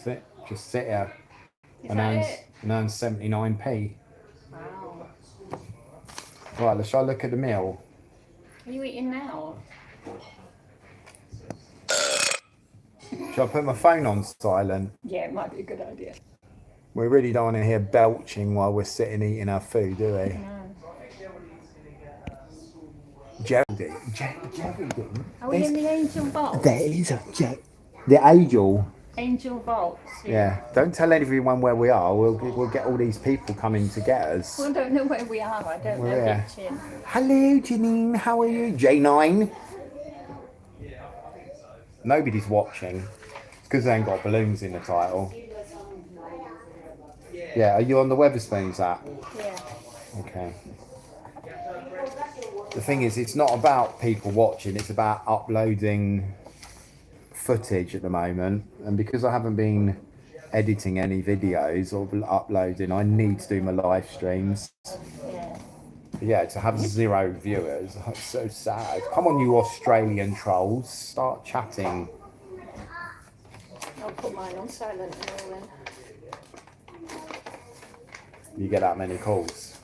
That's it. Just sit here Is and that earn, it? and earn 79p. Wow. Right, let's try look at the meal. Are you eating now? Should I put my phone on silent? Yeah, it might be a good idea. We really don't want to hear belching while we're sitting eating our food, do we? No. Geraldine. Are we in the Angel Vault? There is a the angel. Angel Vaults. Yeah. Don't tell everyone where we are. We'll get all these people coming to get us. Well, I don't know where we are. I don't know Yeah. Hitchin. Hello, Janine. How are you? J9. Nobody's watching. It's because they ain't got balloons in the title. Yeah. Are you on the Weatherspoons app? Yeah. Okay. The thing is, it's not about people watching. It's about uploading footage at the moment, and because I haven't been editing any videos or uploading, I need to do my live streams. Yeah. Yeah, to have 0 viewers, that's so sad. Come on, you Australian trolls, start chatting. I'll put mine on silent and all then. You get that many calls.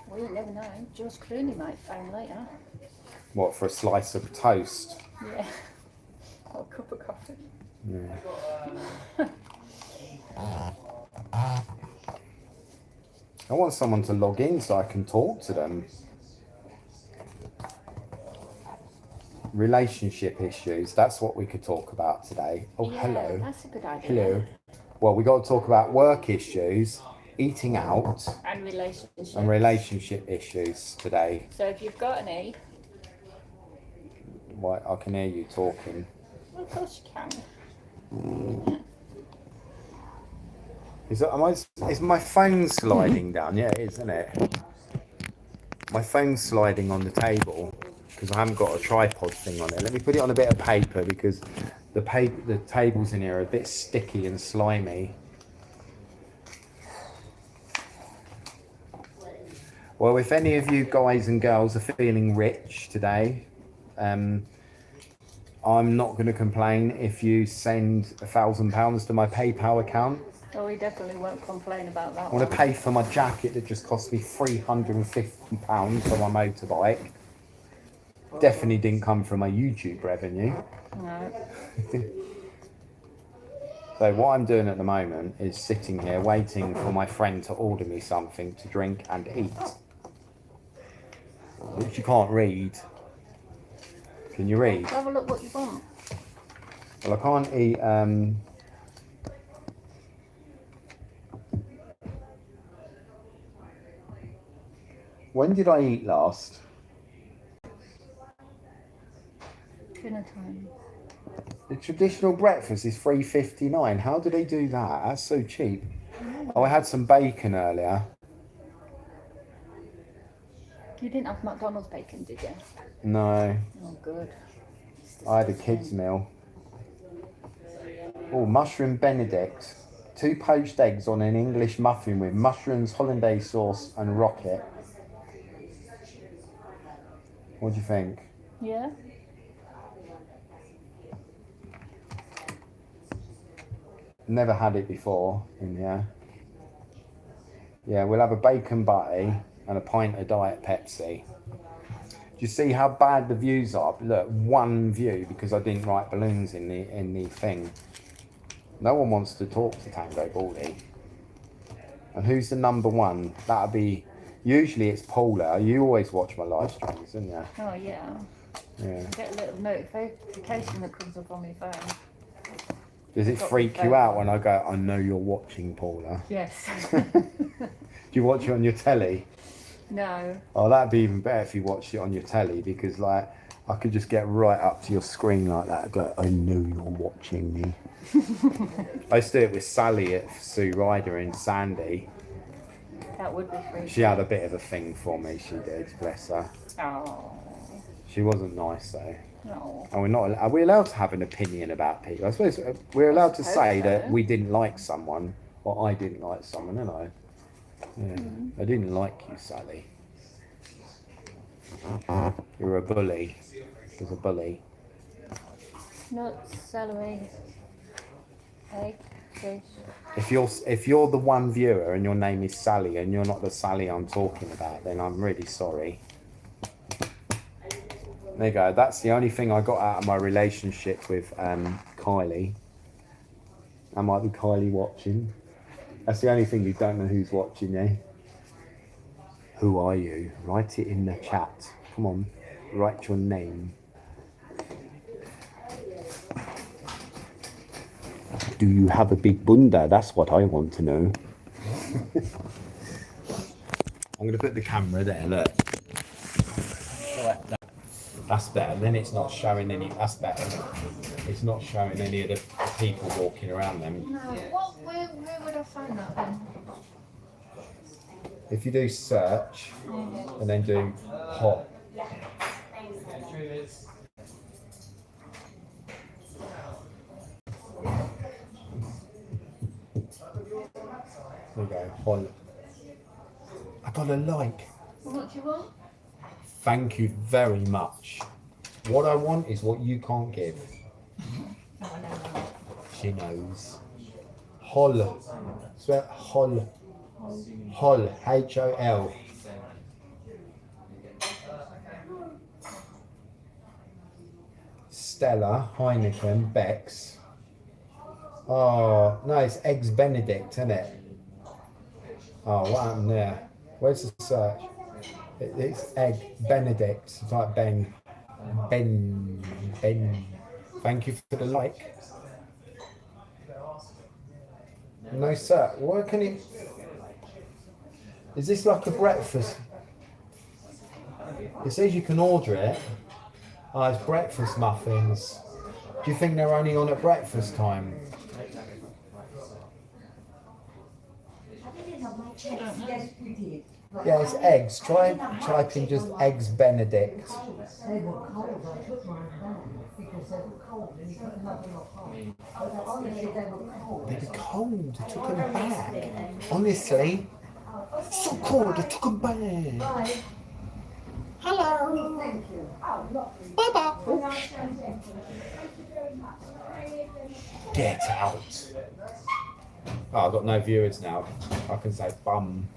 Well, you never know. George Clooney might phone later. What, for a slice of toast? Yeah. Or a cup of coffee. Yeah. I want someone to log in so I can talk to them. Relationship issues, that's what we could talk about today. Oh, Yeah, hello. that's a good idea. Hello. Well, we got to talk about work issues, eating out, And relationships. and relationship issues today. So if you've got any, Why, I can hear you talking. well, of course you can. Is my phone sliding down? Yeah, it is, isn't it? My phone's sliding on the table because I haven't got a tripod thing on it. Let me put it on a bit of paper because the tables in here are a bit sticky and slimy. Well, if any of you guys and girls are feeling rich today, I'm not going to complain if you send £1,000 to my PayPal account. Oh, we definitely won't complain about that I want to pay for my jacket that just cost me £350 for my motorbike. Definitely didn't come from my YouTube revenue. No. So what I'm doing at the moment is sitting here waiting for my friend to order me something to drink and eat. Which you can't read. Can you read? Have a look what you want. Well, I can't eat. When did I eat last? Dinner time. The traditional breakfast is £3.59. How do they do that? That's so cheap. Oh, I had some bacon earlier. You didn't have McDonald's bacon, did you? No, Oh, good. I had a kid's meal. Oh, mushroom Benedict. 2 poached eggs on an English muffin with mushrooms, hollandaise sauce and rocket. What do you think? Yeah. Never had it before in here. Yeah, we'll have a bacon butty and a pint of Diet Pepsi. Do you see how bad the views are? Look, 1 view because I didn't write balloons in the thing. No one wants to talk to Tangobaldy. And who's the number 1? That'll be, usually it's Paula. You always watch my live streams, don't you? Oh, yeah. Yeah. You get a little notification that comes up on my phone. Does it freak you out when I go, I know you're watching, Paula? Yes. Do you watch it on your telly? No. Oh, that'd be even better if you watched it on your telly because, like, I could just get right up to your screen like that and go, I know you're watching me. I used to do it with Sally at Sue Ryder and Sandy. That would be free. She had a bit of a thing for me, she did, bless her. Oh. She wasn't nice, though. No. And are we allowed to have an opinion about people? I suppose we're allowed to say that we didn't like someone, or I didn't like someone, didn't I? Yeah. I didn't like you, Sally. You're a bully. You're a bully. Nuts, celery, Okay, good. If you're the one viewer and your name is Sally and you're not the Sally I'm talking about, then I'm really sorry. There you go. That's the only thing I got out of my relationship with Kylie. I might be Kylie watching. That's the only thing, you don't know who's watching, eh? Who are you? Write it in the chat. Come on, write your name. Do you have a big bunda? That's what I want to know. I'm going to put the camera there, look. That's better. Then it's not showing any. That's better. It's not showing any of the people walking around them. No, where would I find that then? If you do search and then do hot. There we go. Hot. I got a like. What do you want? Thank you very much. What I want is what you can't give. She knows. Hol. Swear hol. Hol. Hol. Stella, Heineken, Beck's. Oh, no, it's Eggs Benedict, isn't it? Oh, what happened there? Where's the search? It's Egg Benedict. It's like Ben. Thank you for the like. No, sir. Why can it? Is this like a breakfast? It says you can order it. Oh, it's breakfast muffins. Do you think they're only on at breakfast time? Yeah, it's eggs. Try typing just Eggs Benedict. They were cold. I took mine back because they were cold and you got another lot home. But honestly, they were cold. They were cold. I took them back. Honestly, so cold. I took them back. Hello. Thank you. Bye bye. Get out. Oh, I've got no viewers now. I can say bum.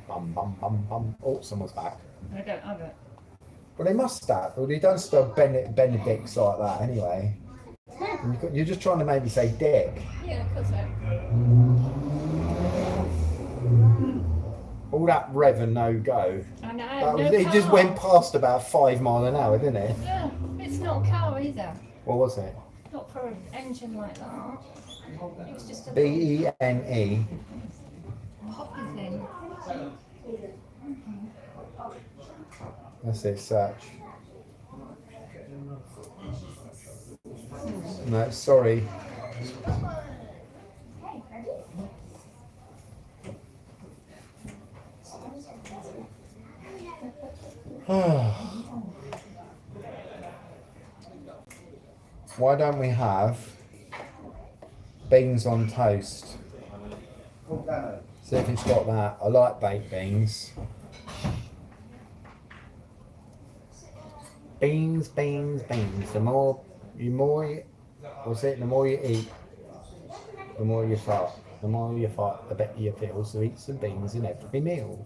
Bum, bum, bum, bum. Oh, someone's back. I don't have it. Well, they must have. Well, they don't spell Benedicts like that anyway. You're just trying to make me say dick. Yeah, because so. All that rev and no go. I know. It just went past about 5 miles an hour, didn't it? Yeah, it's not a car either. What was it? Not for an engine like that. It was just a BENE. poppy thing. That's it, search. No, sorry. Why don't we have beans on toast? See if it's got that. I like baked beans. Beans. The more you eat, the more you fart. The more you fart, the better you feel. So eat some beans in every meal.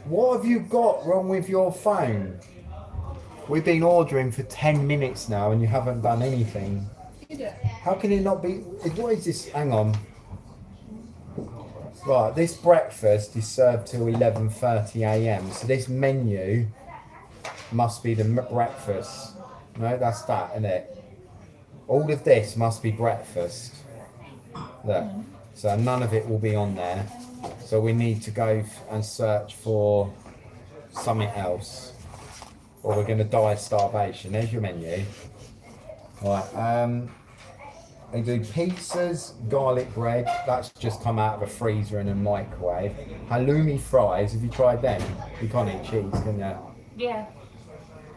What have you got wrong with your phone? We've been ordering for 10 minutes now and you haven't done anything. How can it not be? What is this? Hang on. Right, this breakfast is served till 11:30 a.m. So this menu must be the breakfast. No, that's that, isn't it? All of this must be breakfast. Look, so none of it will be on there. So we need to go and search for something else, or we're going to die of starvation. There's your menu. Right, they do pizzas, garlic bread. That's just come out of a freezer and a microwave. Halloumi fries. Have you tried them? You can't eat cheese, can you? Yeah.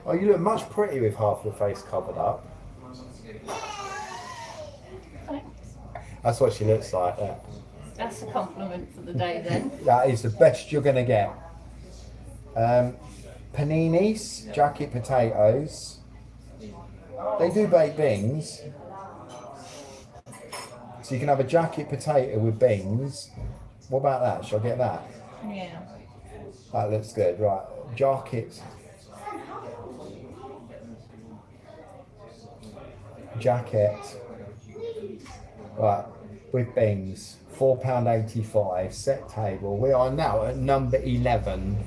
Oh, you look much prettier with half your face covered up. Thanks. That's what she looks like. Yeah. That's a compliment for the day then. That is the best you're going to get. Paninis, jacket potatoes. They do baked beans. So you can have a jacket potato with beans. What about that? Shall I get that? Yeah. That looks good, right. Jacket. Right, with beans. £4.85, set table. We are now at number 11.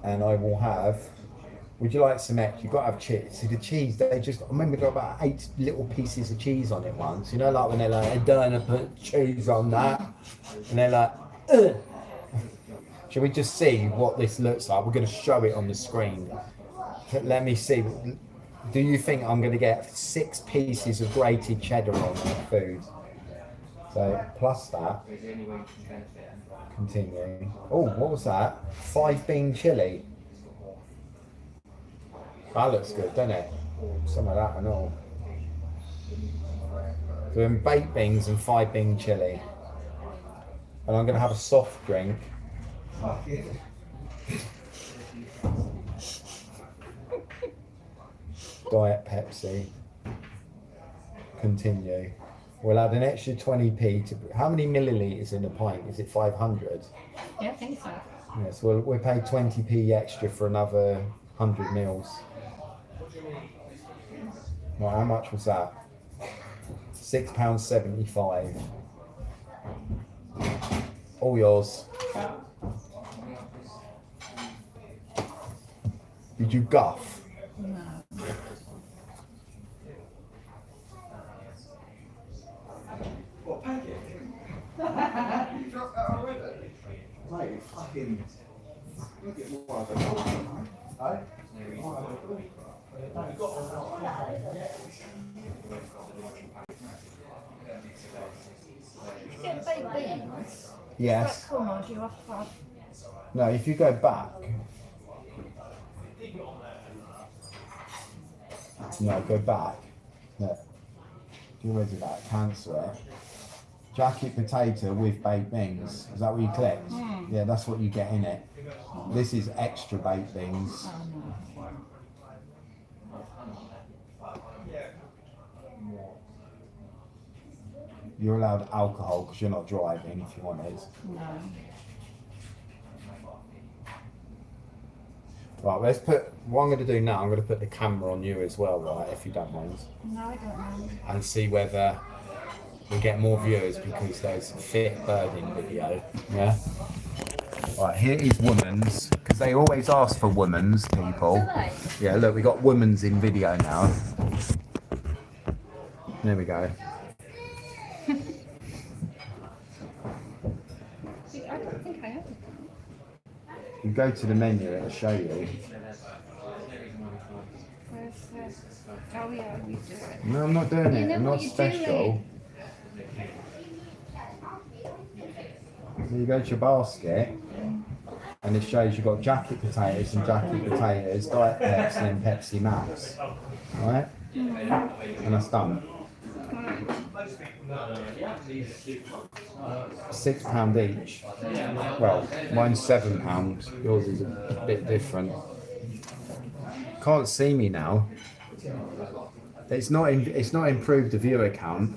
And I will have, would you like some eggs? You've got to have cheese. See the cheese, they just, I remember got about 8 little pieces of cheese on it once. You know, like when they're like, I don't want to put cheese on that. And they're like, ugh. Shall we just see what this looks like? We're going to show it on the screen. Let me see. Do you think I'm going to get 6 pieces of grated cheddar on my food? So, plus that. Continue. Oh, what was that? 5 bean chili. That looks good, doesn't it? Some of that and all. Doing baked beans and 5 bean chili. And I'm going to have a soft drink. Diet Pepsi. Continue. We'll add an extra 20p to. How many millilitres in a pint? Is it 500? Yeah, I think so. Yes, well, we paid 20p extra for another 100 mils. Right, how much was that? £6.75. All yours. Did you guff? No. What packet? You dropped that already? Mate, fucking. Look at what I've done. Eh? Get baked beans. Yes. But come on, do you have to have... No, if you go back. No, go back. No. Do rid of that. Cancel it. Jacket potato with baked beans. Is that what you clicked? Yeah, that's what you get in it. This is extra baked beans. Oh, no. You're allowed alcohol because you're not driving if you wanted. No. Right, let's put, what I'm going to do now, I'm going to put the camera on you as well, right, if you don't mind. No, I don't know. And see whether we get more viewers because there's a fit birding video, yeah? Right, here is women's, because they always ask for women's, people. Do they? Yeah, look, we got women's in video now. There we go. See, I don't think I have. You go to the menu, it'll show you. Where's this? Oh, yeah, we do it. No, I'm not doing You it, know I'm what not you're special. doing. You go to your basket, and it shows you've got jacket potatoes and jacket potatoes, Diet Pepsi and Pepsi Max. Right? And that's done. £6 each. Well, mine's £7. Yours is a bit different. Can't see me now. It's not improved the viewer count.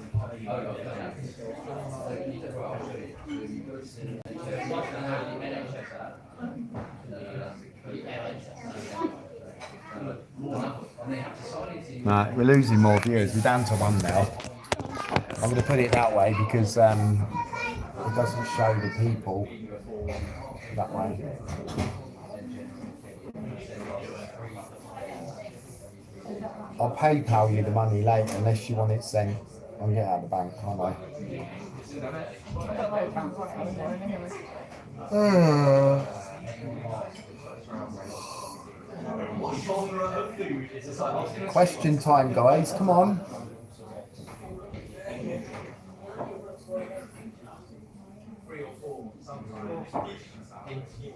Right, we're losing more viewers. We're down to 1 now. I'm going to put it that way because it doesn't show the people that way. I'll PayPal you the money later unless you want it sent. I'll get out of the bank, can't I? Question time, guys. Come on.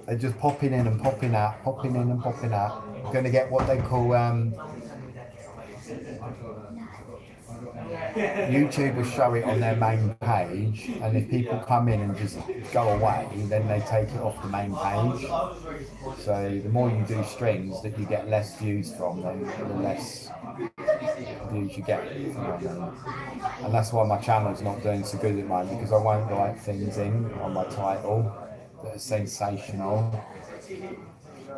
They're just popping in and popping out, popping in and popping out. Going to get what they call YouTube will show it on their main page, and if people come in and just go away, then they take it off the main page. So the more you do strings that you get less views from, then the less views you get. And that's why my channel's not doing so good at the moment, because I won't write things in on my title that are sensational.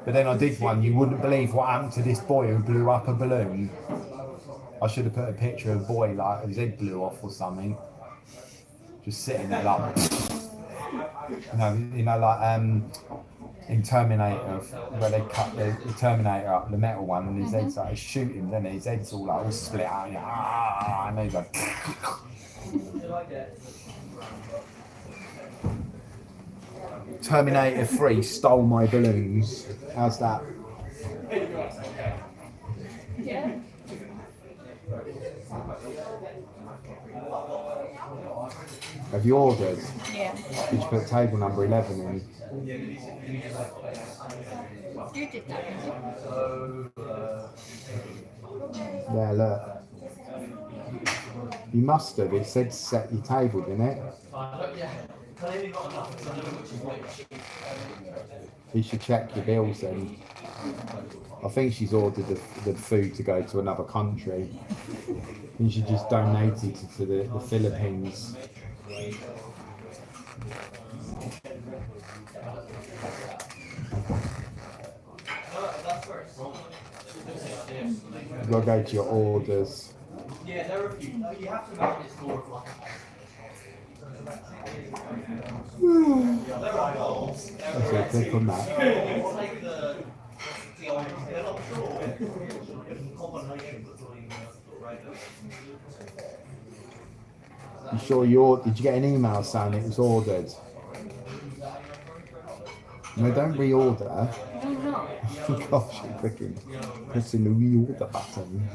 But then I did one, you wouldn't believe what happened to this boy who blew up a balloon. I should have put a picture of a boy like his head blew off or something. Just sitting there like, you know, like in Terminator, where they cut the Terminator up, the metal one, and his head's like shooting, then his head's all like all split out, and he's like. Terminator 3 stole my balloons. How's that? Yeah. Have you ordered? Yeah. Did you put table number 11 in? You did that, didn't you? Yeah, look. You must have. It said set your table, didn't it? You should check your bills then. I think she's ordered the food to go to another country. You should just donate it to the Philippines. You've got to go to your orders. Yeah, there are a few. No, you have to make this more of like That's it, click on that. You sure did you get an email saying it was ordered? No, don't reorder. No, no. Gosh, you're freaking pressing the reorder button.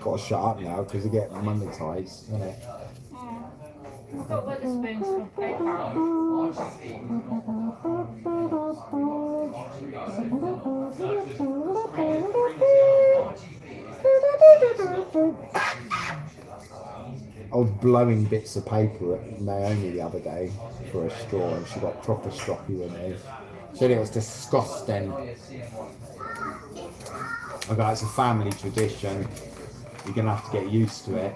Got to shut up now because they get monetized, isn't it? I've got Wetherspoons from PayPal. I was blowing bits of paper at Naomi the other day for a straw, and she got proper stroppy with me. She said it was disgusting. Okay, it's a family tradition. You're gonna have to get used to it.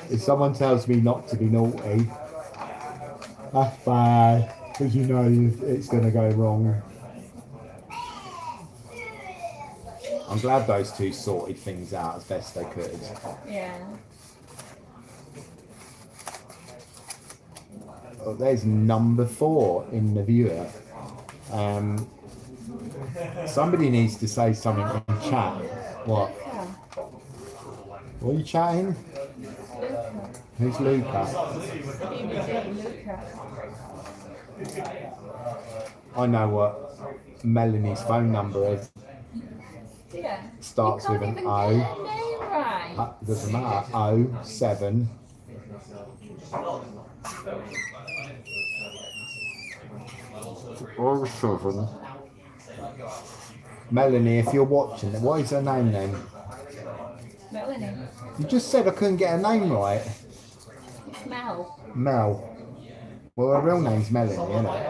If someone tells me not to be naughty, that's bad, because you know it's gonna go wrong. I'm glad those two sorted things out as best they could. Yeah. Oh, there's number 4 in the viewer. Somebody needs to say something in chat. What? What are you chatting? Who's Luca? Luca. I know what Melanie's phone number is. Yeah. Starts You with can't an even O. get her name right. Doesn't matter. 07. Or 7. Melanie, if you're watching, what is her name then? Melanie. You just said I couldn't get her name right. It's Mel. Mel. Well, her real name's Melanie, isn't it?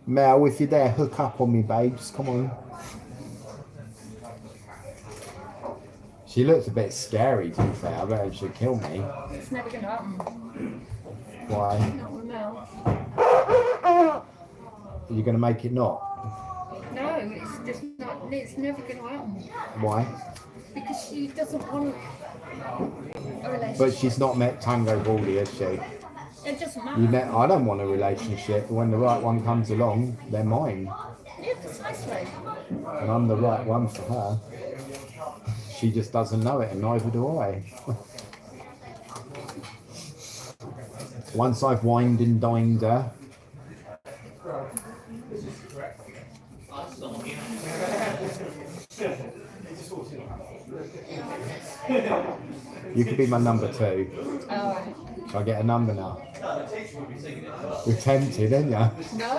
Mel, if you're there, hook up on me, babes. Come on. She looks a bit scary, to be fair. I bet she'll kill me. It's never going to happen. Why? Not with Mel. Are you going to make it not? No, it's just not. It's never going to happen. Why? Because she doesn't want a relationship. But she's not met Tangobaldy, has she? It doesn't matter. I don't want a relationship. When the right one comes along, they're mine. Yeah, precisely. And I'm the right one for her. She just doesn't know it, and neither do I. Once I've wined and dined her. You could be my number 2. Alright. Shall I get a number now? You're tempted, aren't you? No,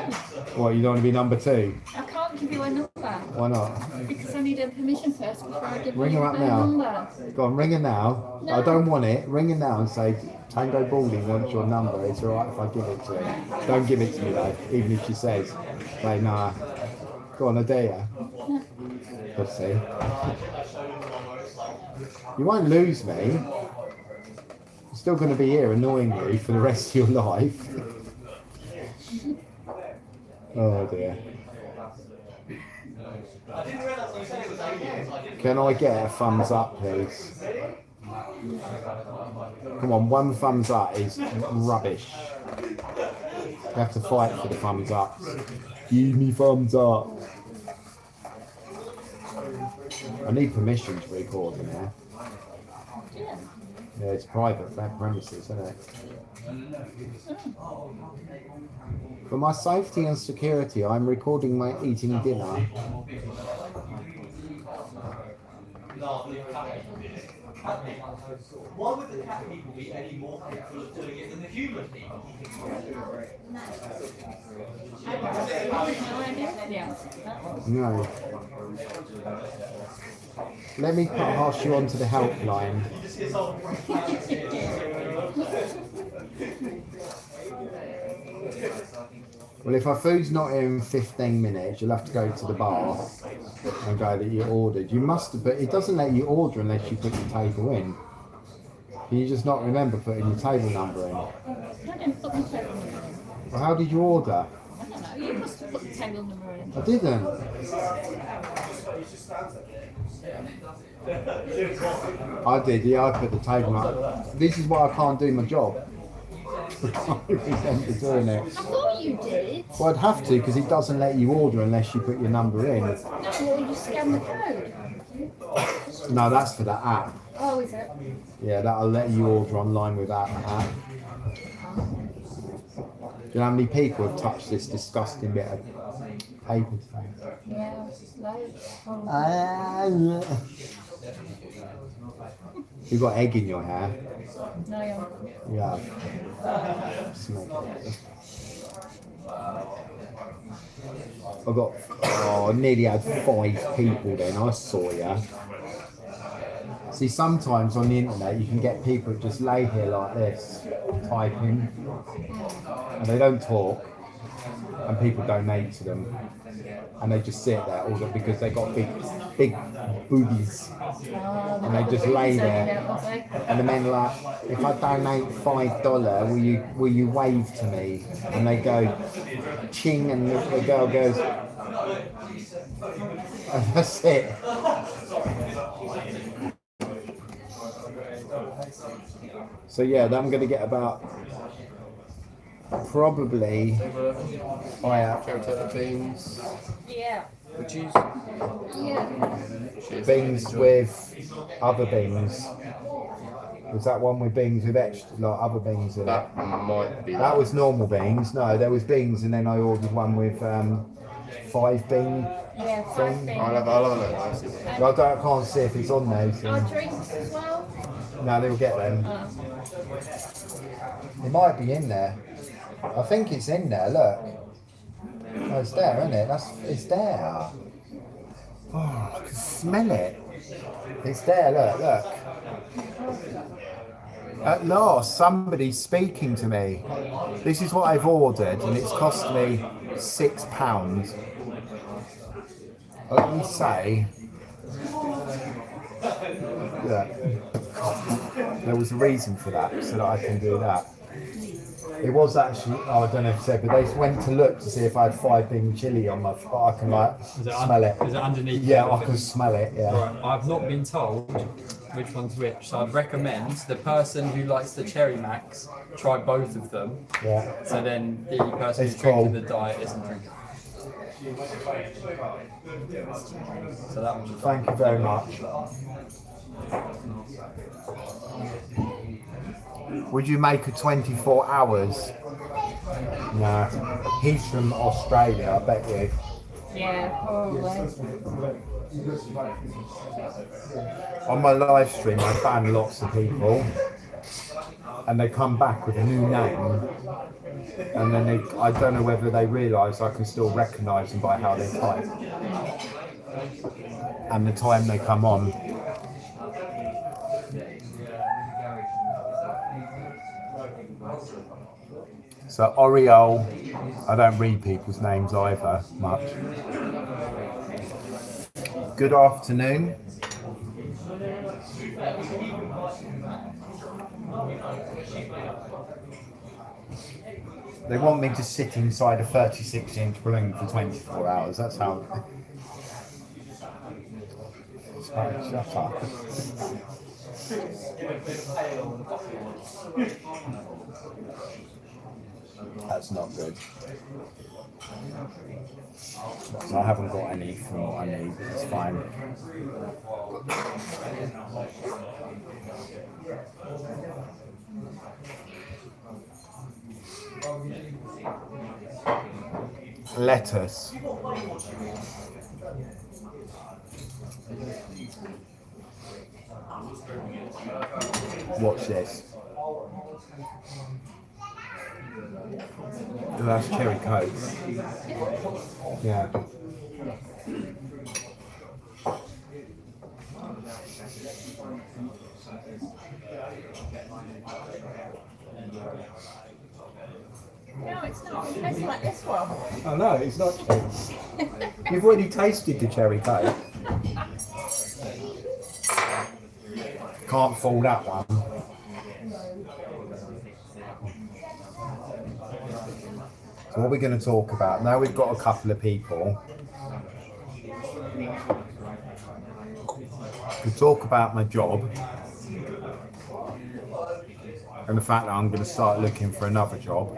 What, you don't want to be number 2? I can't give you a number. Why not? Because I need a permission first before I give Ring you her a up now. number. Go on, ring her now. No. I don't want it. Ring her now and say, Tangobaldy wants your number. It's alright if I give it to her. Don't give it to me though, even if she says, say, nah. Go on, I dare you. Pussy. You won't lose me. I'm still going to be here annoying you for the rest of your life. Oh dear. Can I get a thumbs up, please? Come on, 1 thumbs up is rubbish. You have to fight for the thumbs up. Give me thumbs up. I need permission to record in there. Yeah. Yeah, it's private premises, isn't it? For my safety and security, I'm recording my eating dinner. Why would the cat people be any more capable of doing it than the human people? No. Let me pass you on to the helpline. Well, if our food's not here in 15 minutes, you'll have to go to the bar and go that you ordered. You must, but it doesn't let you order unless you put your table in. Can you just not remember putting your table number in? I didn't put my table number in. Well, how did you order? I don't know, you must have put the table number in. I didn't. I did, yeah, I put the table number. This is why I can't do my job. I remember doing it. I thought you did. Well, I'd have to because it doesn't let you order unless you put your number in. No, well, you scan the code. No, that's for the app. Oh, is it? Yeah, that'll let you order online with that app. Do you know how many people have touched this disgusting bit of paper today? Yeah, loads. You've got egg in your hair. No, you're Yeah. Smell it. I got, I nearly had 5 people then, I saw ya. See, sometimes on the internet you can get people that just lay here like this, typing, and they don't talk, and people donate to them, and they just sit there all because they got big boobies, and they just lay there, and the men are like, if I donate $5, will you wave to me? And they go, ching, and the girl goes, and that's it. So yeah, I'm going to get about probably beans, Yeah. with cheese. Yeah. beans with other beans. Was that one with beans with extra, like other beans in it? That might be. That was normal beans. No, there was beans, and then I ordered one with 5 bean. Yeah, 5 things. I'll have a look. I can't see if it's on there. So. Our drinks as well? No, they'll get them. It might be in there. I think it's in there. Look. Oh, it's there, isn't it? It's there. Oh, I can smell it. It's there. Look. At last, somebody's speaking to me. This is what I've ordered, and it's cost me £6. Let me say, yeah, there was a reason for that, so that I can do that. It was actually, I don't know if it's said, but they went to look to see if I had 5 bean chili on my, I can smell it. Is it underneath? Yeah, I can smell it, yeah. Right, I've not been told which one's which, so I'd recommend the person who likes the Cherry Max try both of them. Yeah. So then the person It's who's drinking cool. the diet isn't drinking. So that one's Thank you very much. Would you make a 24 hours? No. He's from Australia, I bet you. Yeah, probably. On my live stream, I ban lots of people, and they come back with a new name, and then I don't know whether they realise I can still recognise them by how they type and the time they come on. So Oriole, I don't read people's names either much. Good afternoon. They want me to sit inside a 36-inch balloon for 24 hours. That's how. Sorry, shut up. That's not good. So I haven't got any from what I need. It's fine. Lettuce. Watch this. Oh, that's cherry coke. Yeah. No, it's not. It tastes like this one. Oh no, it's not cherry. You've already tasted the cherry coke. Can't fool that one. So what we're going to talk about, now we've got a couple of people, we talk about my job and the fact that I'm going to start looking for another job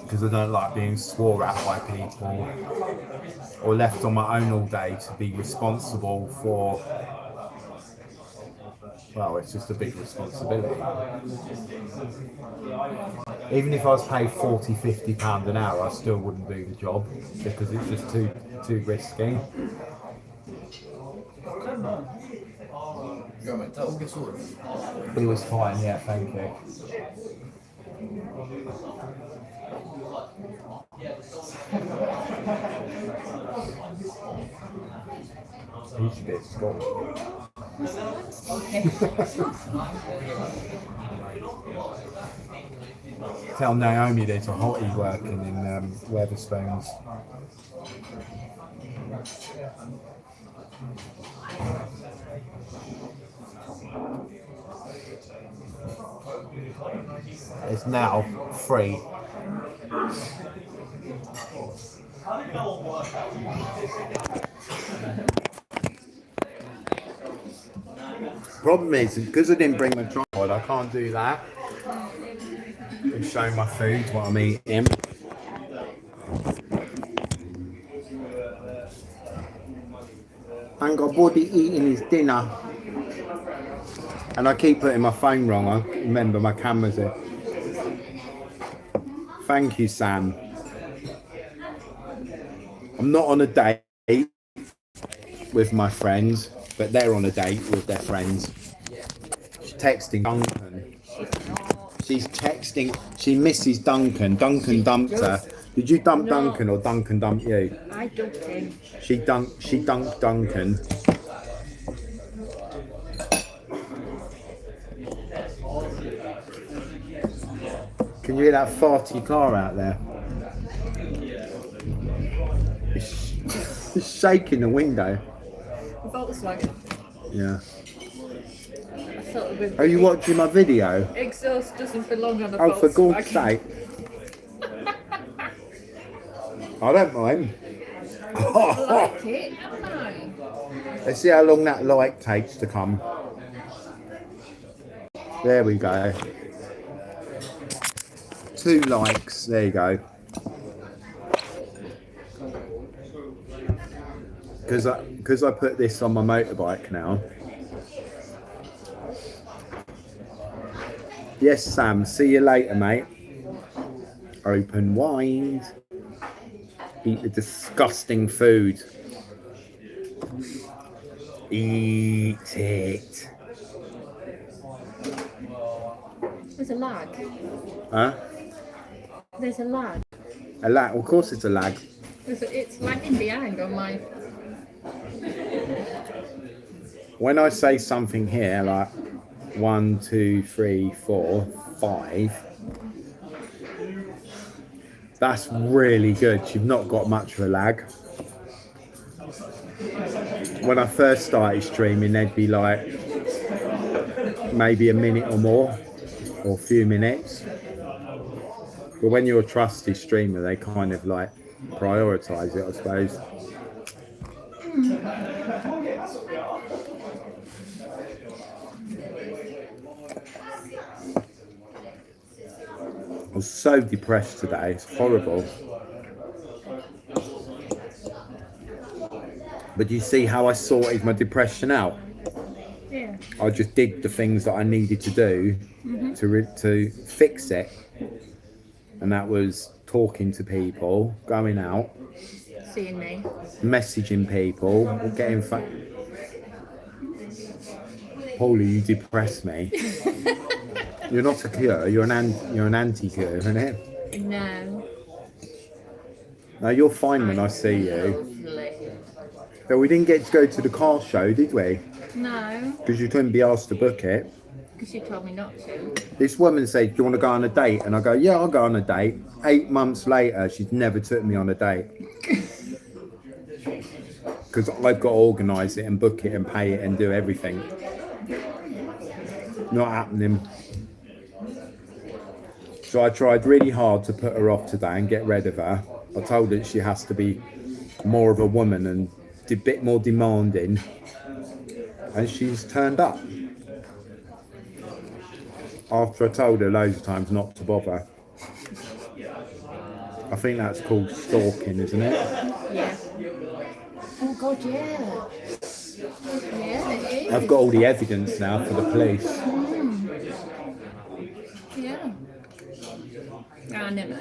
because I don't like being swore at by people or left on my own all day to be responsible for, well, it's just a big responsibility. Even if I was paid £40, £50 an hour, I still wouldn't do the job because it's just too risky. It was fine, yeah, thank you. He should be at school. Tell Naomi there's a hottie working in Weatherspoons. It's now free. Problem is, because I didn't bring my tripod, I can't do that. And show my food, what I'm eating. Tangobaldy eating his dinner. And I keep putting my phone wrong. I remember my camera's here. Thank you, Sam. I'm not on a date with my friends, but they're on a date with their friends. She's texting Duncan. She's texting. She misses Duncan. Duncan dumped her. Did you dump Duncan or Duncan dump you? I dumped him. She dunked Duncan. Can you hear that farty car out there? It's shaking the window. Volkswagen. Yeah. I thought it would Are you watching my video? exhaust doesn't belong on a Oh, Volkswagen. for God's sake. I don't mind. I like it, haven't I? Let's see how long that light takes to come. There we go. 2 likes. There you go. Because I put this on my motorbike now. Yes, Sam. See you later, mate. Open wide. Eat the disgusting food. Eat it. There's a lag. Huh? There's a lag. A lag? Of course it's a lag. It's lagging behind on my. When I say something here, like 1, 2, 3, 4, 5, that's really good. You've not got much of a lag. When I first started streaming, there'd be like maybe a minute or more, or a few minutes. But when you're a trusty streamer, they kind of like prioritize it, I suppose. I was so depressed today, it's horrible. But you see how I sorted my depression out? Yeah. I just did the things that I needed to do to fix it. And that was talking to people, going out, Seeing me. messaging people, getting Paulie, you depress me. You're not a cure, you're an anti-cure, isn't it? No. No, you're fine when I see you. Lovely. But we didn't get to go to the car show, did we? No. Because you couldn't be asked to book it. Because you told me not to. This woman said, do you want to go on a date? And I go, yeah, I'll go on a date. 8 months later, she's never took me on a date. Because I've got to organise it and book it and pay it and do everything. Not happening. So I tried really hard to put her off today and get rid of her. I told her she has to be more of a woman and a bit more demanding. And she's turned up. After I told her loads of times not to bother. I think that's called stalking, isn't it? Yeah. Oh God, yeah. Yeah, it is. I've got all the evidence now for the police. Yeah. I never.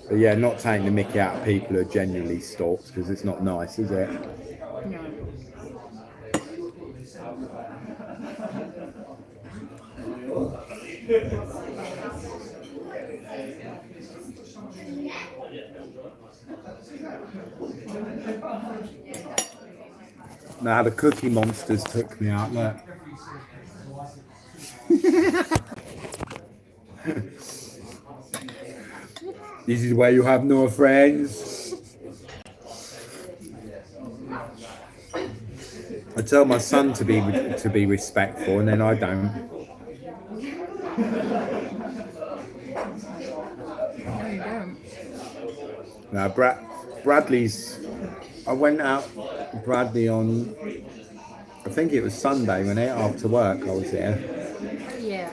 But yeah, not taking the mickey out of people who are genuinely stalked, because it's not nice, is it? No. Now the Cookie Monsters took me out, look. This is where you have no friends. I tell my son to be respectful, and then I don't. No, you don't. Now Bradley's. I went out with Bradley on. I think it was Sunday when after work I was here. Yeah.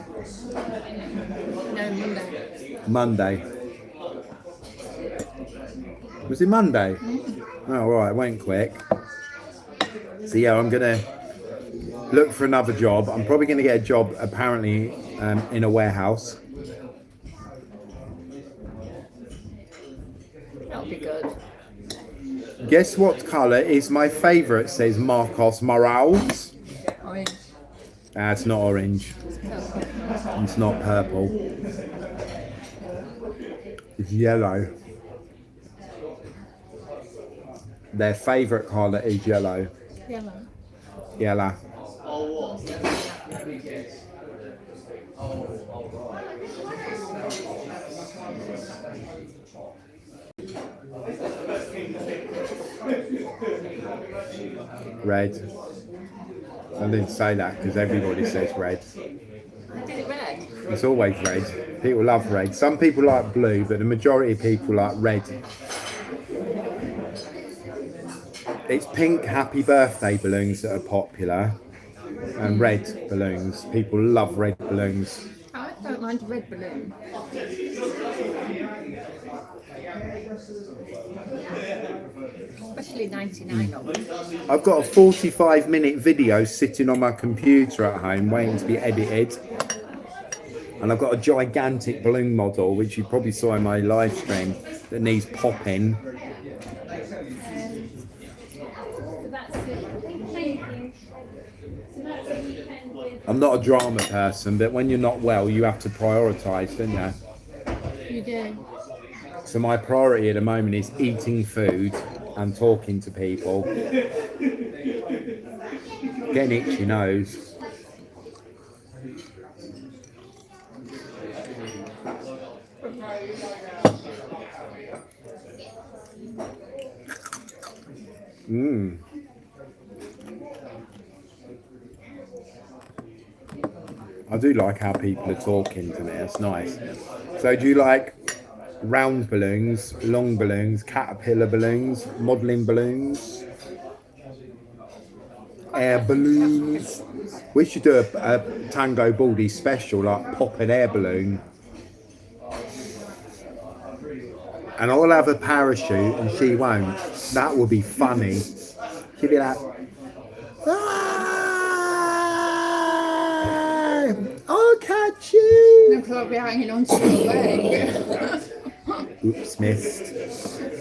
No, Monday. Monday. Was it Monday? Oh, right, it went quick. So yeah, I'm gonna look for another job. I'm probably gonna get a job apparently in a warehouse. That'll be good. Guess what colour is my favourite, says Marcos Morales. Orange. It's not orange. Purple. It's not purple. It's yellow. Their favourite colour is yellow. Yellow. Yellow. Red. I didn't say that because everybody says red. Did it red? It's always red. People love red. Some people like blue, but the majority of people like red. It's pink happy birthday balloons that are popular, and red balloons. People love red balloons. I don't mind a red balloon. Especially 99 of them. I've got a 45-minute video sitting on my computer at home waiting to be edited. And I've got a gigantic balloon model, which you probably saw in my live stream, that needs popping. I'm not a drama person, but when you're not well, you have to prioritise, don't you? You do. So my priority at the moment is eating food and talking to people. Getting itchy nose. Mmm. I do like how people are talking to me. It's nice. So do you like round balloons, long balloons, caterpillar balloons, modelling balloons, air balloons? We should do a Tangobaldy special, like pop an air balloon. And I'll have a parachute and she won't. That would be funny. She'd be like, "Ah, I'll catch you." Because I'll be hanging on to your leg. Oops, missed.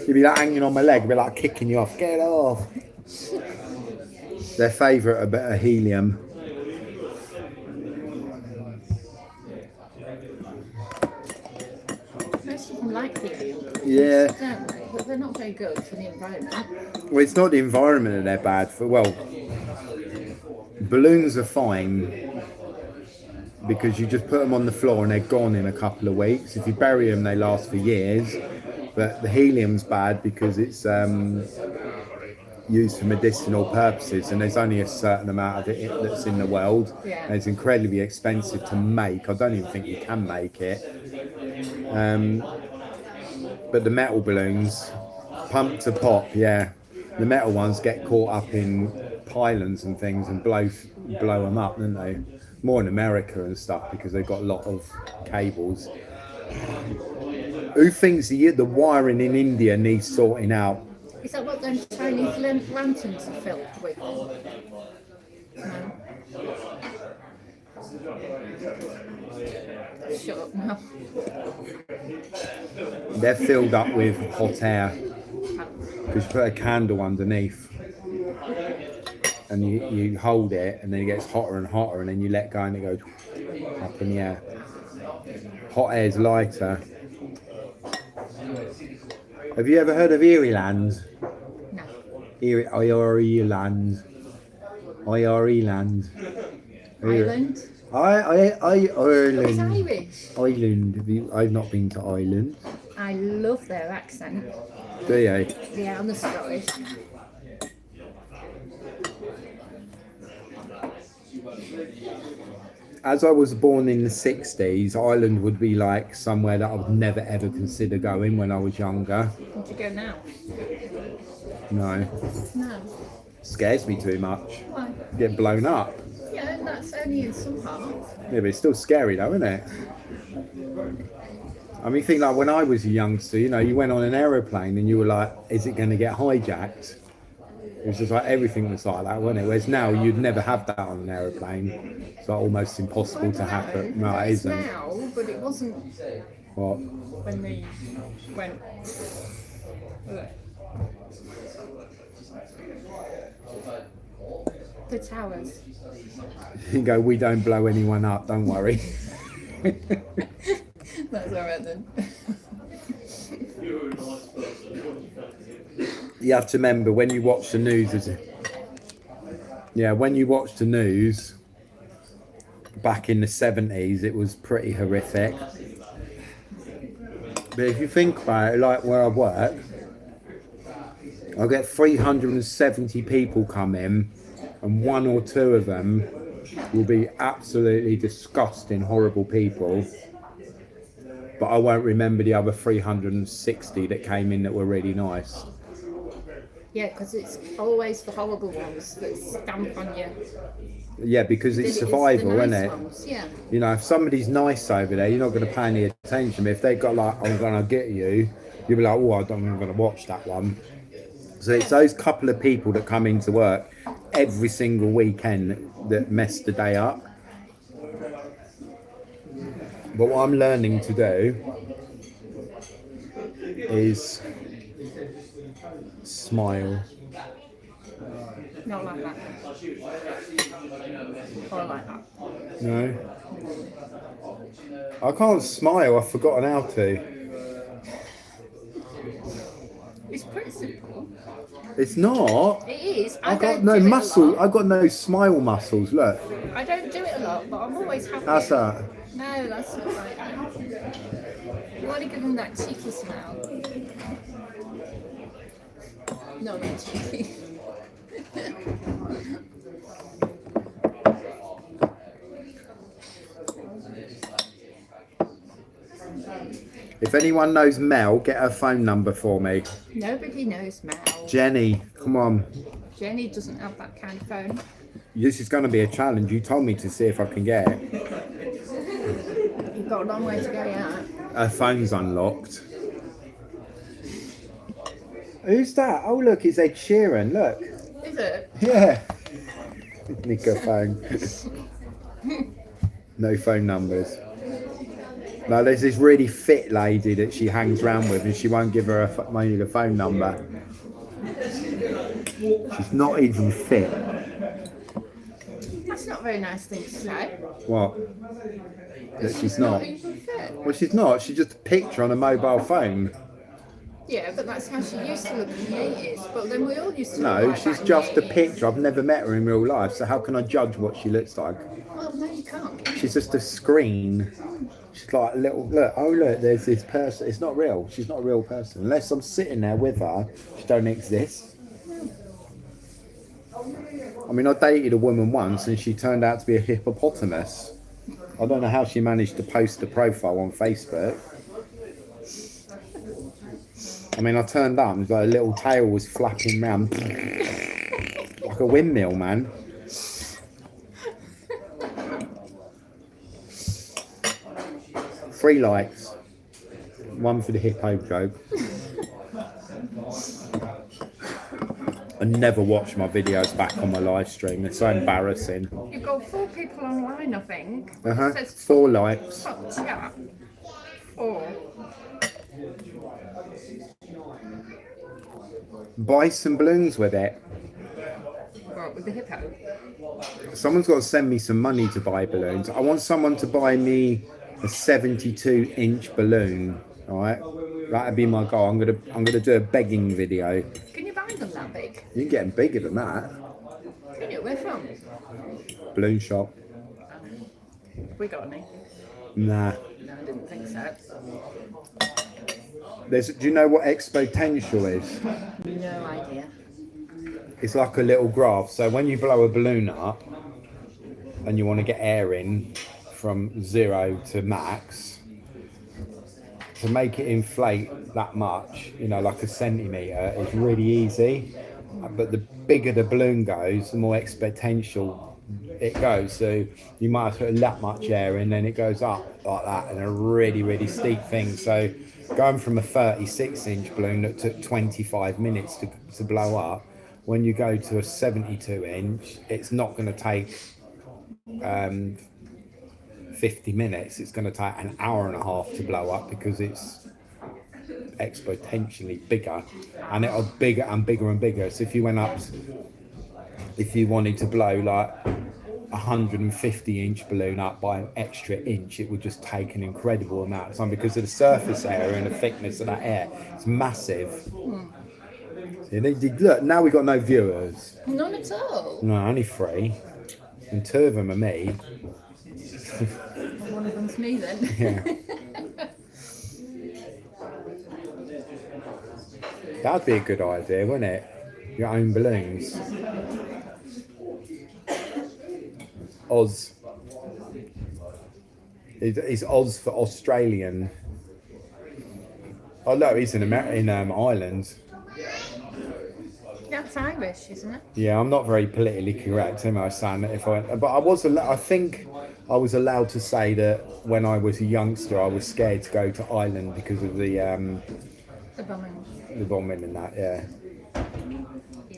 You'd be like hanging on my leg, be like kicking you off. Get off. Their favourite, a bit of helium. Most of them like helium. Yeah. Don't they? But they're not very good for the environment. Well, it's not the environment that they're bad for. Well, balloons are fine because you just put them on the floor and they're gone in a couple of weeks. If you bury them, they last for years. But the helium's bad because it's used for medicinal purposes, and there's only a certain amount of it that's in the world. Yeah. And it's incredibly expensive to make. I don't even think you can make it. But the metal balloons, pump to pop, yeah. The metal ones get caught up in pylons and things and blow them up, don't they? More in America and stuff because they've got a lot of cables. Who thinks the wiring in India needs sorting out? Is that what them Chinese lanterns are filled with? No. Shut up now. They're filled up with hot air because you put a candle underneath and you hold it and then it gets hotter and hotter and then you let go and it goes up in the air. Hot air is lighter. Have you ever heard of Ireland? No. Ireland. Ireland. Ireland? Ireland. It's Irish. Ireland. I've not been to Ireland. I love their accent. Do you? Yeah, I'm the Scottish. As I was born in the 60s, Ireland would be like somewhere that I would never ever consider going when I was younger. Would you go now? No. No. Scares me too much. Why? Get blown up. Yeah, and that's only in some parts. Yeah, but it's still scary though, isn't it? I mean, think like when I was a youngster, you know, you went on an aeroplane and you were like, is it going to get hijacked? It was just like everything was like that, wasn't it? Whereas now you'd never have that on an aeroplane. It's like almost impossible to happen. No, it isn't. Now, but it wasn't What? when they went. The towers. You go, we don't blow anyone up, don't worry. That's alright then. You have to remember when you watch the news, when you watch the news back in the 70s, it was pretty horrific. But if you think about it, like where I work, I get 370 people come in, and one or two of them will be absolutely disgusting, horrible people. But I won't remember the other 360 that came in that were really nice. Yeah, because it's always the horrible ones that stamp on you. Yeah, because it's survival, the isn't nice it? Ones, yeah. You know, if somebody's nice over there, you're not going to pay any attention. But if they've got like, I'm going to get you, you'll be like, oh, I'm going to watch that one. So it's those couple of people that come into work every single weekend that mess the day up. But what I'm learning to do is smile. Not like that. Or like that. No. I can't smile. I've forgotten how to. It's pretty simple. It's not. It is. I I've got don't no do it a muscle. lot. I've got no smile muscles. Look. I don't do it a lot, but I'm always happy. How's that? No, that's not right. You want to give them that cheeky smile. No, not cheeky. If anyone knows Mel, get her phone number for me. Nobody knows Mel. Jenny, come on. Jenny doesn't have that kind of phone. This is going to be a challenge. You told me to see if I can get it. You've got a long way to go yet. Her phone's unlocked. Who's that? Oh, look, it's Ed Sheeran. Look. Is it? Yeah. Nick her phone. No phone numbers. No, there's this really fit lady that she hangs around with and she won't give her a phone number. She's not even fit. That's not a very nice thing to say. What? That she's not. Even fit. Well, she's not. She's just a picture on a mobile phone. Yeah, but that's how she used to look in the 80s. But then we all used to look No, like she's that in just the a 80s. picture. I've never met her in real life, so how can I judge what she looks like? Well, no, you can't. She's just a screen. She's like a little, look, oh look, there's this person. It's not real. She's not a real person. Unless I'm sitting there with her, she don't exist. I mean, I dated a woman once and she turned out to be a hippopotamus. I don't know how she managed to post a profile on Facebook. I mean, I turned up and her little tail was flapping round like a windmill, man. Three likes. One for the hippo joke. I never watch my videos back on my live stream. It's so embarrassing. You've got 4 people online, I think. Uh-huh. It says 4 likes. top chat. 4. Buy some balloons with it. What, with the hippo? Someone's got to send me some money to buy balloons. I want someone to buy me a 72-inch balloon. All right, that'd be my goal. I'm gonna do a begging video. Can you buy them that big? You can get them bigger than that. Can you? Where from? Balloon shop. We got any? Nah. No, I didn't think so. Do you know what exponential is? No idea. It's like a little graph. So when you blow a balloon up and you want to get air in from 0 to max, to make it inflate that much, you know, like a centimetre, it's really easy. But the bigger the balloon goes, the more exponential it goes. So you might have to put that much air in, then it goes up like that in a really, really steep thing. So going from a 36-inch balloon that took 25 minutes to blow up, when you go to a 72-inch, it's not going to take 50 minutes. It's going to take an hour and a half to blow up because it's exponentially bigger, and it'll bigger and bigger and bigger. So if you wanted to blow like 150-inch balloon up by an extra inch, it would just take an incredible amount of time because of the surface area and the thickness of that air. It's massive. See, look, now we've got no viewers. None at all. No, only 3, and 2 of them are me. Well, one of them's me then. Yeah. That'd be a good idea, wouldn't it? Your own balloons. Oz. It's Oz for Australian. Oh no, it's in Ireland. That's Irish, isn't it? Yeah, I'm not very politically correct, am I, saying that if I? But I think I was allowed to say that when I was a youngster, I was scared to go to Ireland because of the bombing. The bombing and that, yeah.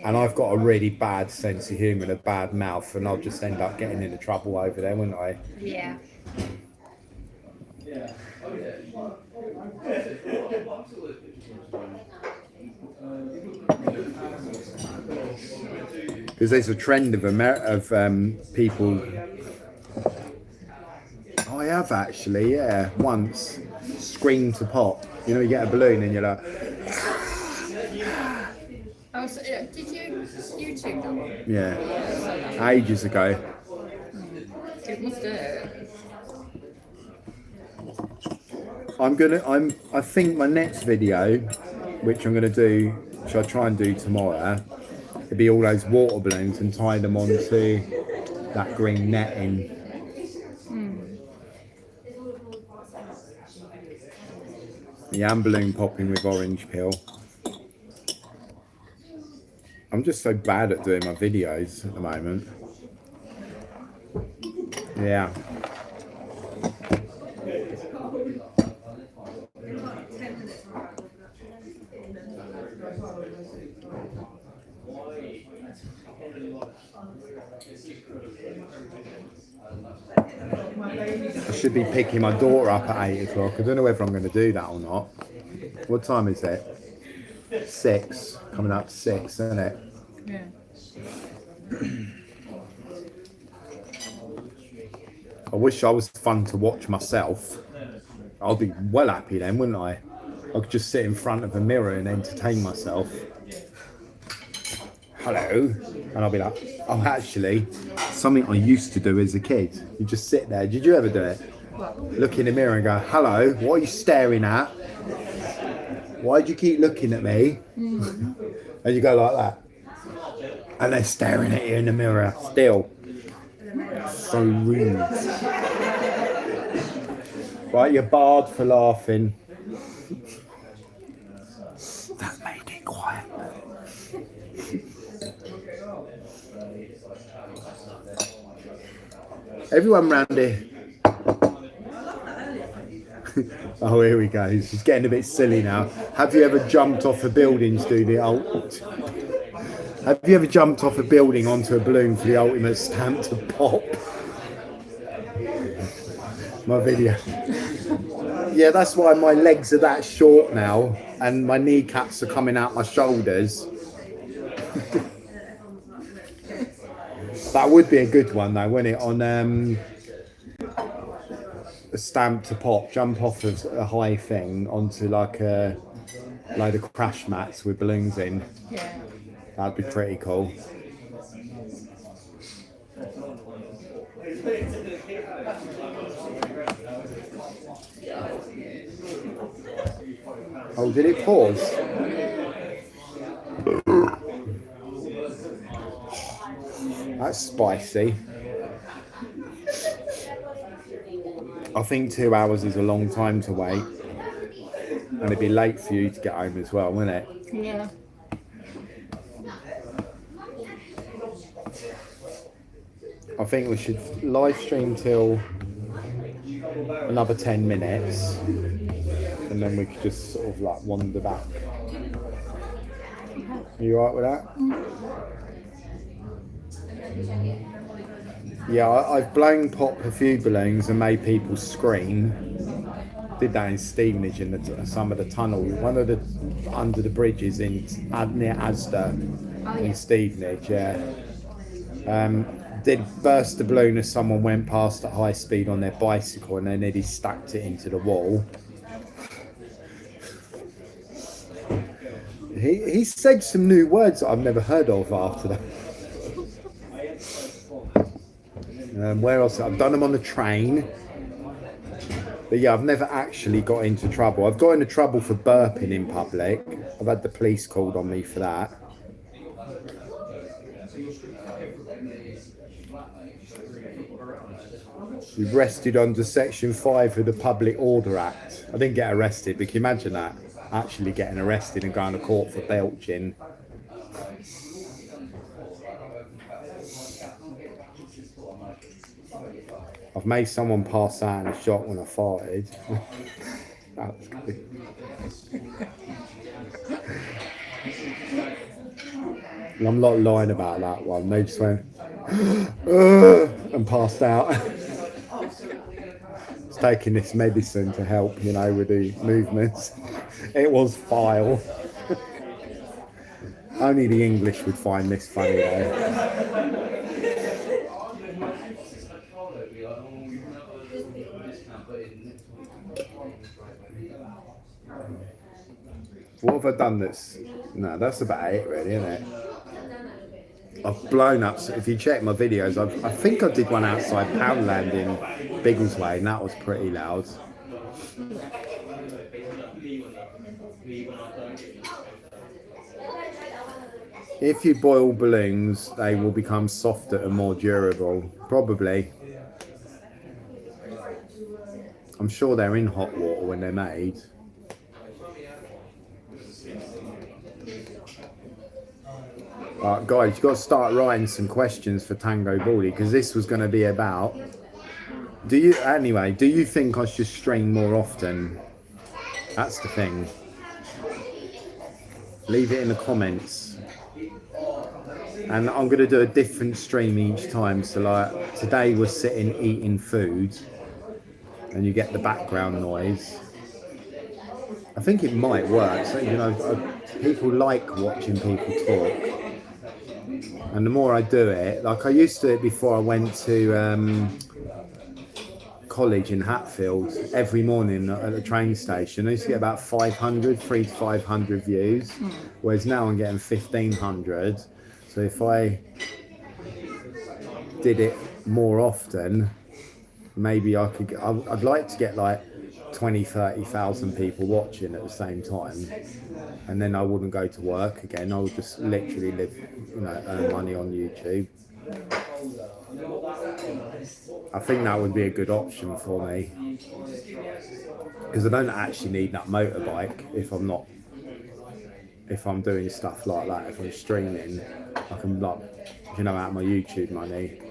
And I've got a really bad sense of humour and a bad mouth, and I'll just end up getting into trouble over there, wouldn't I? Yeah. Because there's a trend of people. Oh, I have actually, yeah, once. Scream to pop. You know, you get a balloon and you're like, Oh, so, did you YouTube that one? yeah, ages ago. It must hurt. I think my next video, which I'm gonna do, which I try and do tomorrow, it'll be all those water balloons and tie them onto that green netting. The hand balloon popping with orange peel. I'm just so bad at doing my videos at the moment. Yeah. I should be picking my daughter up at 8 o'clock. I don't know whether I'm going to do that or not. What time is it? 6. Coming up to 6, isn't it? Yeah. I wish I was fun to watch myself. I'll be well happy then, wouldn't I? I could just sit in front of a mirror and entertain myself. Hello. And I'll be like, oh, actually, something I used to do as a kid. You just sit there. Did you ever do it? Look in the mirror and go, hello, what are you staring at? Why do you keep looking at me? And you go like that. And they're staring at you in the mirror still. So rude. Right, you're barred for laughing. That made it quiet. Everyone round here. Oh, here we go. She's getting a bit silly now. Have you ever jumped off a building to do the Have you ever jumped off a building onto a balloon for the ultimate stamp to pop? My video. Yeah, that's why my legs are that short now and my kneecaps are coming out my shoulders. That would be a good one though, wouldn't it? On a stamp to pop, jump off of a high thing onto like a load of crash mats with balloons in. Yeah. That'd be pretty cool. Oh, did it pause? That's spicy. I think 2 hours is a long time to wait. And it'd be late for you to get home as well, wouldn't it? Yeah. I think we should live stream till another 10 minutes. And then we could just sort of like wander back. Are you alright with that? Yeah, I've blown pop a few balloons and made people scream. Did that in Stevenage in some of the tunnel. One of the under the bridges in near Asda in Stevenage. Yeah. Did burst a balloon as someone went past at high speed on their bicycle and then he stacked it into the wall. He said some new words that I've never heard of after that. Where else? I've done them on the train. But yeah, I've never actually got into trouble. I've got into trouble for burping in public. I've had the police called on me for that. We've arrested under Section 5 of the Public Order Act. I didn't get arrested, but can you imagine that? Actually getting arrested and going to court for belching. I've made someone pass out in a shot when I farted. That was good. And I'm not lying about that one. They just went and passed out. It's taking this medicine to help, you know, with the movements. It was vile. Only the English would find this funny though. What have I done that's... No, that's about it really, isn't it? I've blown up, so if you check my videos, I think I did one outside Poundland in Biggleswade and that was pretty loud. If you boil balloons, they will become softer and more durable. Probably. I'm sure they're in hot water when they're made. Alright guys, you've got to start writing some questions for Tangobaldy because this was going to be about... Do you think I should stream more often? That's the thing. Leave it in the comments. And I'm going to do a different stream each time. So like today we're sitting eating food and you get the background noise. I think it might work. So, you know, people like watching people talk. And the more I do it, like I used to do it before I went to college in Hatfield, every morning at the train station. I used to get about 300 to 500 views, whereas now I'm getting 1,500. So if I did it more often, maybe I could, I'd like to get like 20,000-30,000 people watching at the same time, and then I wouldn't go to work again. I would just literally live, you know, earn money on YouTube. I think that would be a good option for me because I don't actually need that motorbike if I'm doing stuff like that. If I'm streaming, I can, like, you know, out my YouTube money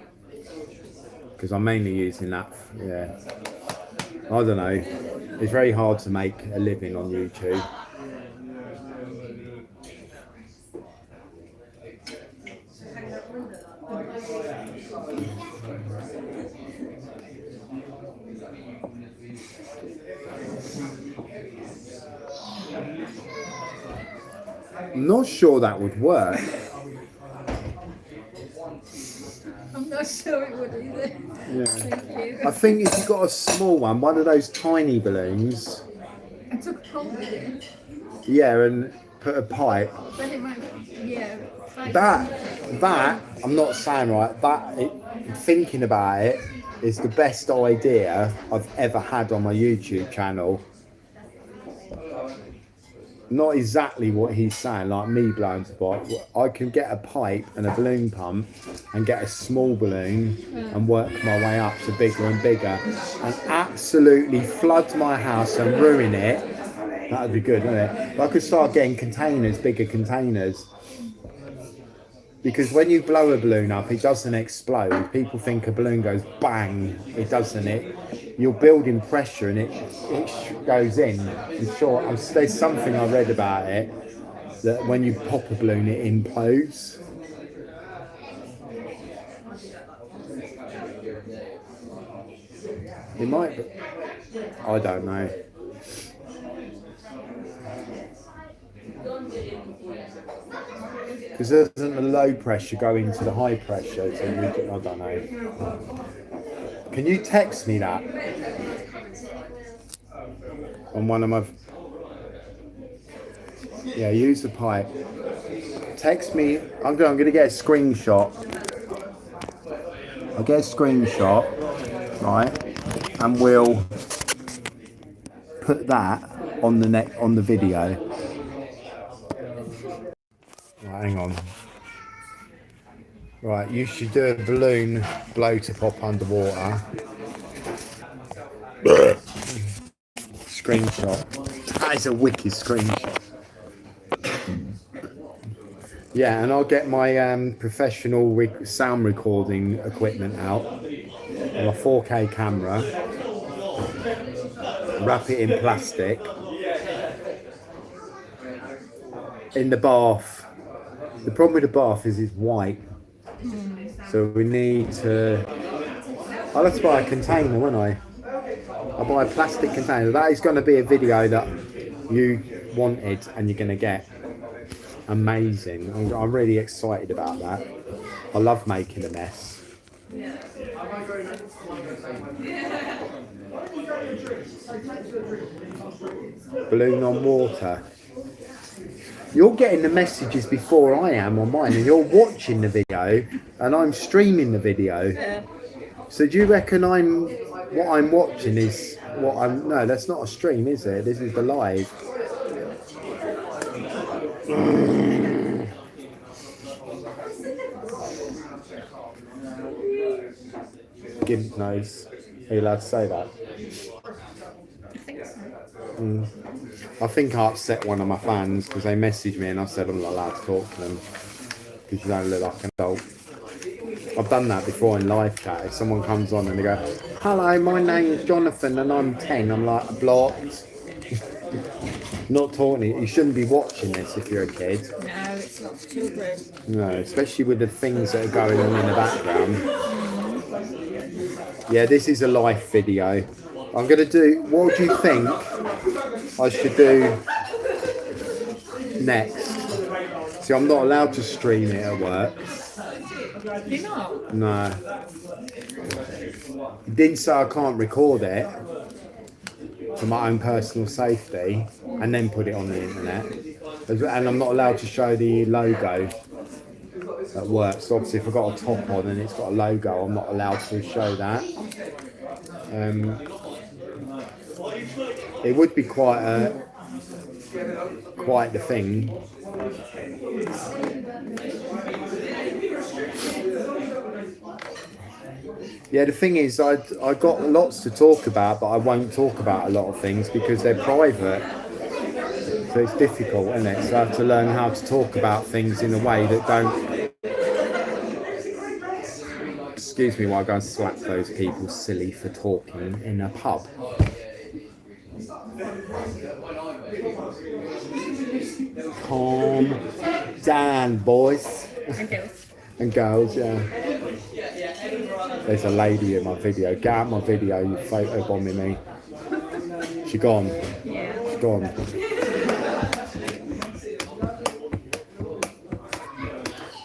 because I'm mainly using that. Yeah, I don't know. It's very hard to make a living on YouTube. I'm not sure that would work. I'm not sure it would either. Yeah. Thank you. I think if you've got a small one of those tiny balloons. I took a pole with it. Yeah, and put a pipe. Then it might, yeah. That I'm not saying right. Thinking about it is the best idea I've ever had on my YouTube channel. Not exactly what he's saying, like me blowing to bike. I can get a pipe and a balloon pump and get a small balloon and work my way up to bigger and bigger and absolutely flood my house and ruin it. That would be good, wouldn't it? But I could start getting containers, bigger containers. Because when you blow a balloon up, it doesn't explode. People think a balloon goes bang. It doesn't. You're building pressure and it goes in. I'm sure there's something I read about it that when you pop a balloon, it implodes. It might be. I don't know. Because doesn't the low pressure go into the high pressure? So I don't know. Can you text me that on one of my? Yeah, use the pipe. Text me. I'm gonna get a screenshot. I'll get a screenshot, right? And we'll put that on the video. Right, hang on. Right, you should do a balloon blow to pop underwater. Screenshot. That is a wicked screenshot. Yeah, and I'll get my professional sound recording equipment out on a 4K camera, wrap it in plastic in the bath. The problem with the bath is it's white, so we need to. I'll have to buy a container, won't I? I'll buy a plastic container. That is going to be a video that you wanted and you're going to get. amazing. I'm really excited about that. I love making a mess. Balloon on water. You're getting the messages before I am on mine, and you're watching the video, and I'm streaming the video. So do you reckon what I'm watching is what I'm? No, that's not a stream, is it? This is the live. Gimp nose. Are you allowed to say that? I think so. I think I upset one of my fans because they messaged me and I said I'm not allowed to talk to them because you don't look like an adult. I've done that before in live chat. If someone comes on and they go, "Hello, my name's Jonathan and I'm 10," I'm like, blocked. Not talking. You shouldn't be watching this if you're a kid. No, it's not for children. No, especially with the things that are going on in the background. Yeah, this is a live video. I'm going to do, what do you think I should do next? See, I'm not allowed to stream it at work. You're not? No. It didn't say I can't record it for my own personal safety and then put it on the internet. And I'm not allowed to show the logo at work. So obviously if I've got a top on and it's got a logo, I'm not allowed to show that. It would be quite the thing. Yeah, the thing is, I got lots to talk about, but I won't talk about a lot of things because they're private. So it's difficult, isn't it? So I have to learn how to talk about things in a way that don't. Excuse me while I go and slap those people silly for talking in a pub. Calm down, boys. And girls. And girls, yeah. There's a lady in my video. Get out my video, you photo bombing me. She gone. Yeah. She's gone.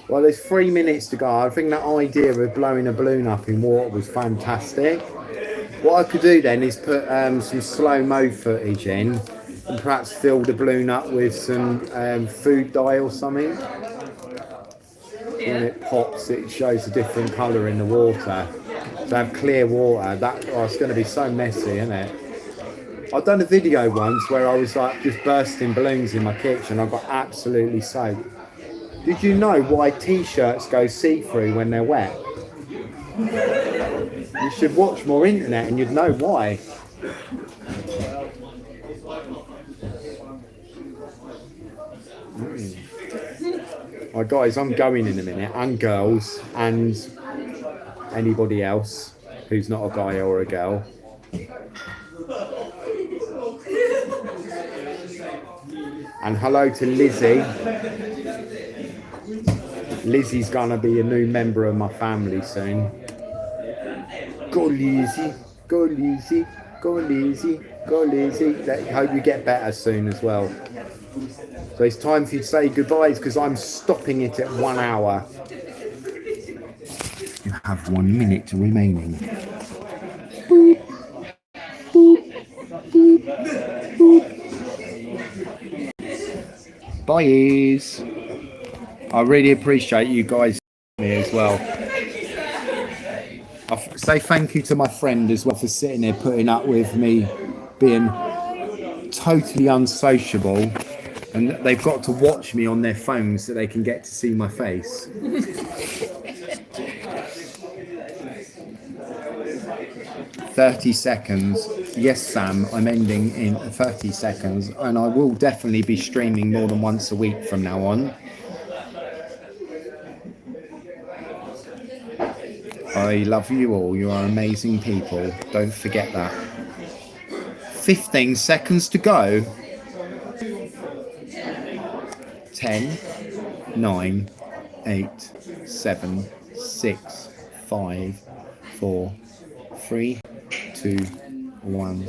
Well, there's 3 minutes to go. I think that idea of blowing a balloon up in water was fantastic. What I could do then is put some slow-mo footage in and perhaps fill the balloon up with some food dye or something. When it pops, it shows a different colour in the water. So have clear water. It's going to be so messy, isn't it? I've done a video once where I was like just bursting balloons in my kitchen. I got absolutely soaked. Did you know why t-shirts go see-through when they're wet? You should watch more internet and you'd know why. Right, guys, I'm going in a minute, and girls, and anybody else who's not a guy or a girl. And hello to Lizzie. Lizzie's gonna be a new member of my family soon. Go Lizzie, go Lizzie, go Lizzie, go Lizzie. Hope you get better soon as well. So it's time for you to say goodbyes because I'm stopping it at 1 hour. You have 1 minute remaining. Boop, boop, boop, boop. Bye. I really appreciate you guys me as well. I say thank you to my friend as well for sitting there putting up with me being totally unsociable. And they've got to watch me on their phones so they can get to see my face. 30 seconds. Yes, Sam, I'm ending in 30 seconds. And I will definitely be streaming more than once a week from now on. I love you all. You are amazing people. Don't forget that. 15 seconds to go. 10, 9, 8, 7, 6, 5, 4, 3, 2, 1.